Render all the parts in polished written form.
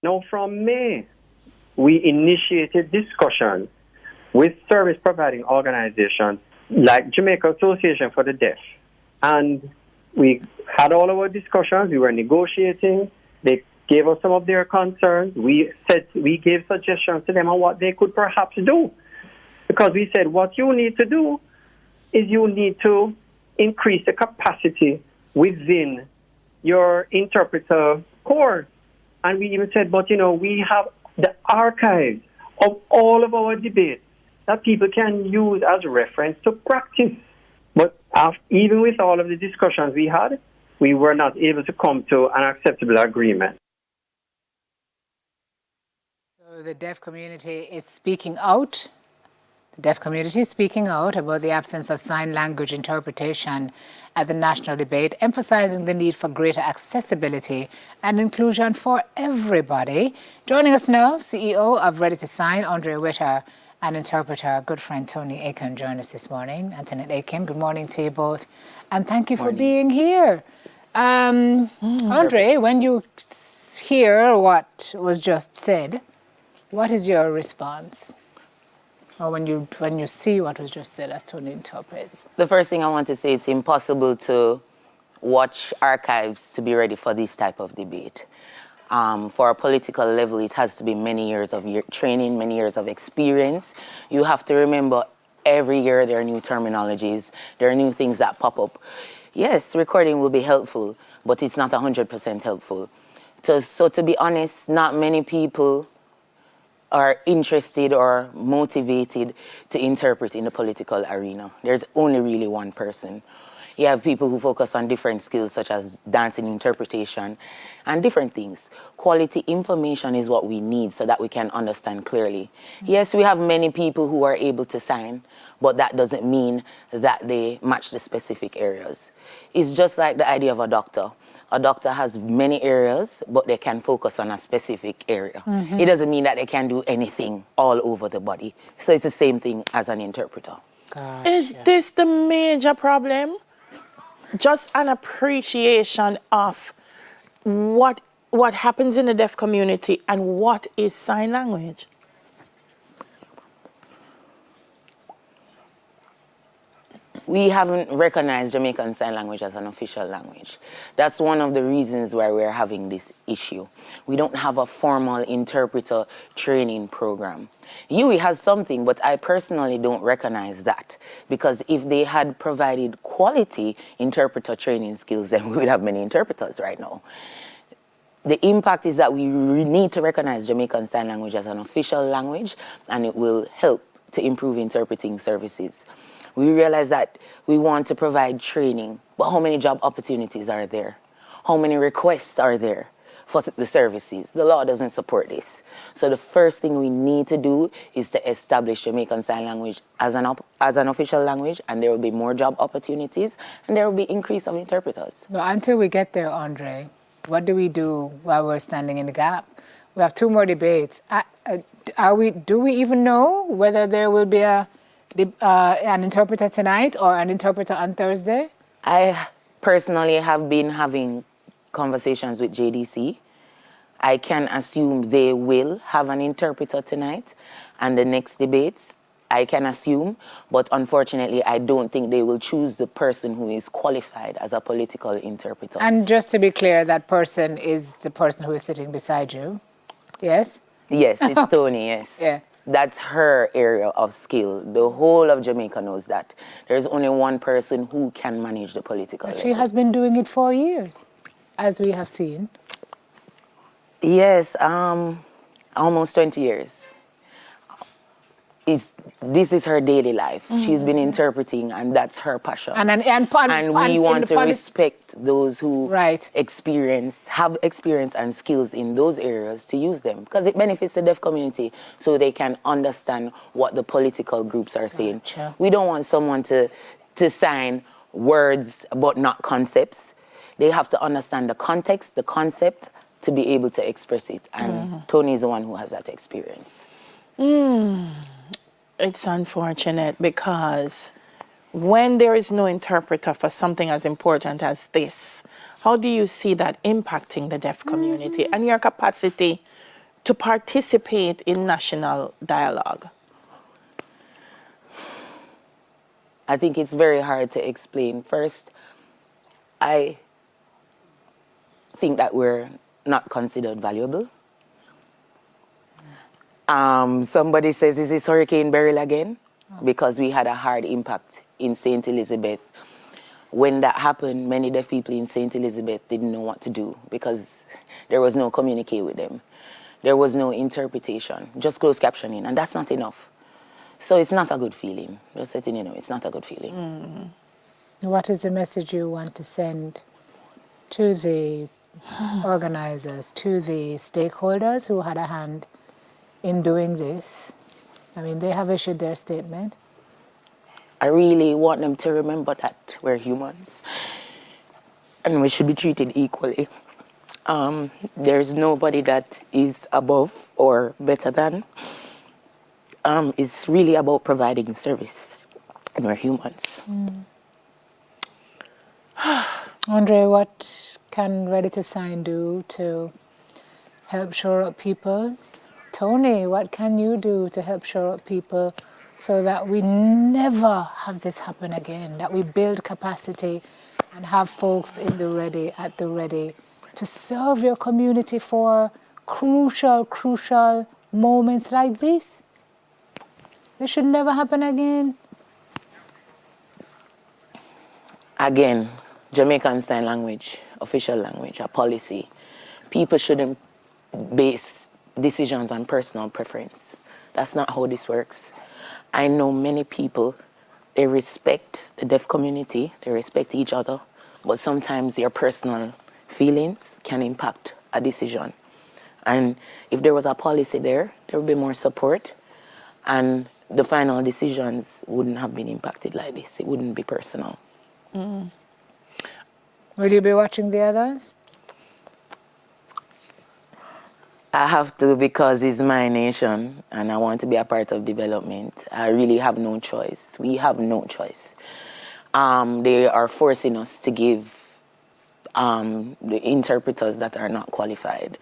Now, from May, we initiated discussions with service providing organizations like Jamaica Association for the Deaf. And we had all our discussions. We were negotiating. They gave us some of their concerns. We gave suggestions to them on what they could perhaps do. Because we said, what you need to do is you need to increase the capacity within your interpreter corps. And we even said, but we have the archives of all of our debates that people can use as reference to practice. But even with all of the discussions we had, we were not able to come to an acceptable agreement. So the deaf community is speaking out. The deaf community is speaking out about the absence of sign language interpretation at the national debate, emphasizing the need for greater accessibility and inclusion for everybody. Joining us now, CEO of Ready to Sign, Andre Witter, and interpreter, good friend Tony Aiken, join us this morning. Antoinette Aiken, good morning to you both. And thank you for being here. Andre, when you hear what was just said, what is your response? Or when you see what was just said, as Tony interprets? The first thing I want to say, it's impossible to watch archives to be ready for this type of debate. For a political level, it has to be many years of training, many years of experience. You have to remember every year there are new terminologies, there are new things that pop up. Yes, recording will be helpful, but it's not 100% helpful. So to be honest, not many people are interested or motivated to interpret in the political arena. There's only really one person. You have people who focus on different skills such as dancing interpretation and different things. Quality information is what we need so that we can understand clearly. Yes, we have many people who are able to sign, but that doesn't mean that they match the specific areas. It's just like the idea of a doctor. A doctor has many areas, but they can focus on a specific area. It doesn't mean that they can do anything all over the body. So it's the same thing as an interpreter. Is this the major problem? Just an appreciation of what happens in the deaf community and what is sign language? We haven't recognized Jamaican Sign Language as an official language. That's one of the reasons why we're having this issue. We don't have a formal interpreter training program. UWI has something, but I personally don't recognize that, because if they had provided quality interpreter training skills, then we would have many interpreters right now. The impact is that we need to recognize Jamaican Sign Language as an official language, and it will help to improve interpreting services. We realize that we want to provide training, but how many job opportunities are there? How many requests are there for the services? The law doesn't support this. So the first thing we need to do is to establish Jamaican Sign Language as an official language, and there will be more job opportunities, and there will be increase of interpreters. Well, until we get there, Andre, what do we do while we're standing in the gap? We have 2 more debates. Do we even know whether there will be an interpreter tonight or an interpreter on Thursday? I personally have been having conversations with JDC. I can assume they will have an interpreter tonight, and the next debates, I can assume, but unfortunately, I don't think they will choose the person who is qualified as a political interpreter. And just to be clear, that person is the person who is sitting beside you, yes? Yes, it's Tony, yes. Yeah. That's her area of skill. The whole of Jamaica knows that. There's only one person who can manage the political level. She has been doing it for years, as we have seen. Yes, almost 20 years. This is her daily life. She's been interpreting, and that's her passion. And we want to respect those who have experience and skills in those areas to use them, because it benefits the deaf community so they can understand what the political groups are saying. Gotcha. We don't want someone to sign words but not concepts. They have to understand the context, the concept, to be able to express it. And Tony is the one who has that experience. It's unfortunate, because when there is no interpreter for something as important as this, how do you see that impacting the deaf community and your capacity to participate in national dialogue? I think it's very hard to explain. First, I think that we're not considered valuable. Somebody says, is this Hurricane Beryl again? Because we had a hard impact in St. Elizabeth. When that happened, many deaf people in St. Elizabeth didn't know what to do because there was no communicate with them. There was no interpretation, just closed captioning, and that's not enough. So it's not a good feeling. Just letting you know, it's not a good feeling. What is the message you want to send to the organizers, to the stakeholders who had a hand in doing this? I mean, they have issued their statement. I really want them to remember that we're humans and we should be treated equally. There's nobody that is above or better than. It's really about providing service, and we're humans. Andre, what can Ready to Sign do to help shore up people? Tony, what can you do to help shore up people so that we never have this happen again, that we build capacity and have folks in the ready, at the ready, to serve your community for crucial moments like this? This should never happen again. Again, Jamaican Sign Language, official language, a policy. People shouldn't base decisions on personal preference. That's not how this works. I know many people, they respect the deaf community, they respect each other, but sometimes your personal feelings can impact a decision. And if there was a policy there would be more support, and the final decisions wouldn't have been impacted like this. It wouldn't be personal. Will you be watching the others? I have to because it's my nation and I want to be a part of development. I really have no choice. We have no choice. They are forcing us to give the interpreters that are not qualified.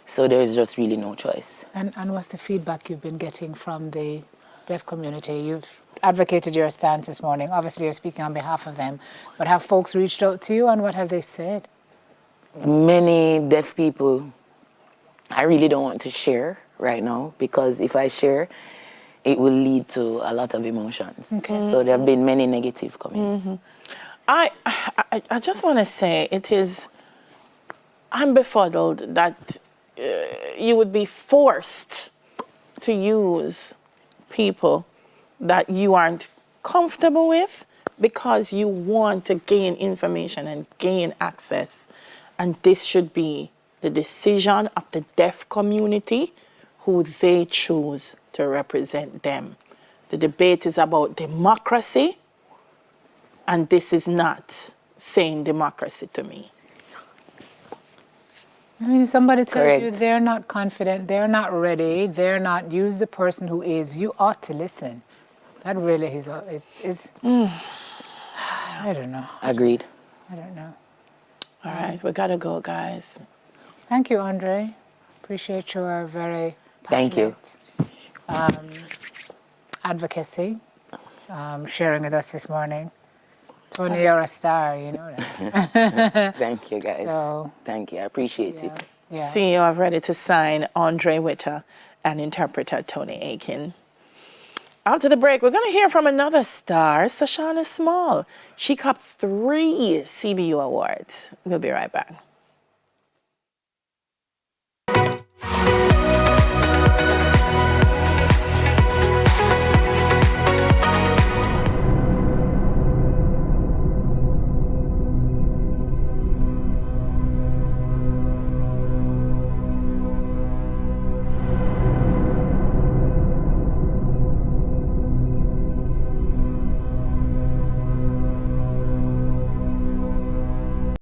So there's just really no choice. And what's the feedback you've been getting from the deaf community? You've advocated your stance this morning. Obviously, you're speaking on behalf of them. But have folks reached out to you, and what have they said? Many deaf people, I really don't want to share right now because if I share, it will lead to a lot of emotions. Okay. So there have been many negative comments. I just want to say I'm befuddled that you would be forced to use people that you aren't comfortable with because you want to gain information and gain access. And this should be the decision of the deaf community who they choose to represent them. The debate is about democracy, and this is not saying democracy to me. I mean, if somebody tells Correct. you they're not confident, they're not ready, they're not, use the person who is, you ought to listen. That really is I don't know. Agreed. I don't know. All right, we gotta go, guys. Thank you, Andre. Appreciate your very Thank you. advocacy, sharing with us this morning. Tony, you're a star, you know that. Thank you, guys. So, Thank you. I appreciate it. Yeah. CEO of Ready to Sign, Andre Witter, and interpreter Tony Aiken. After the break, we're going to hear from another star, Sashana Small. She copped 3 CBU awards. We'll be right back.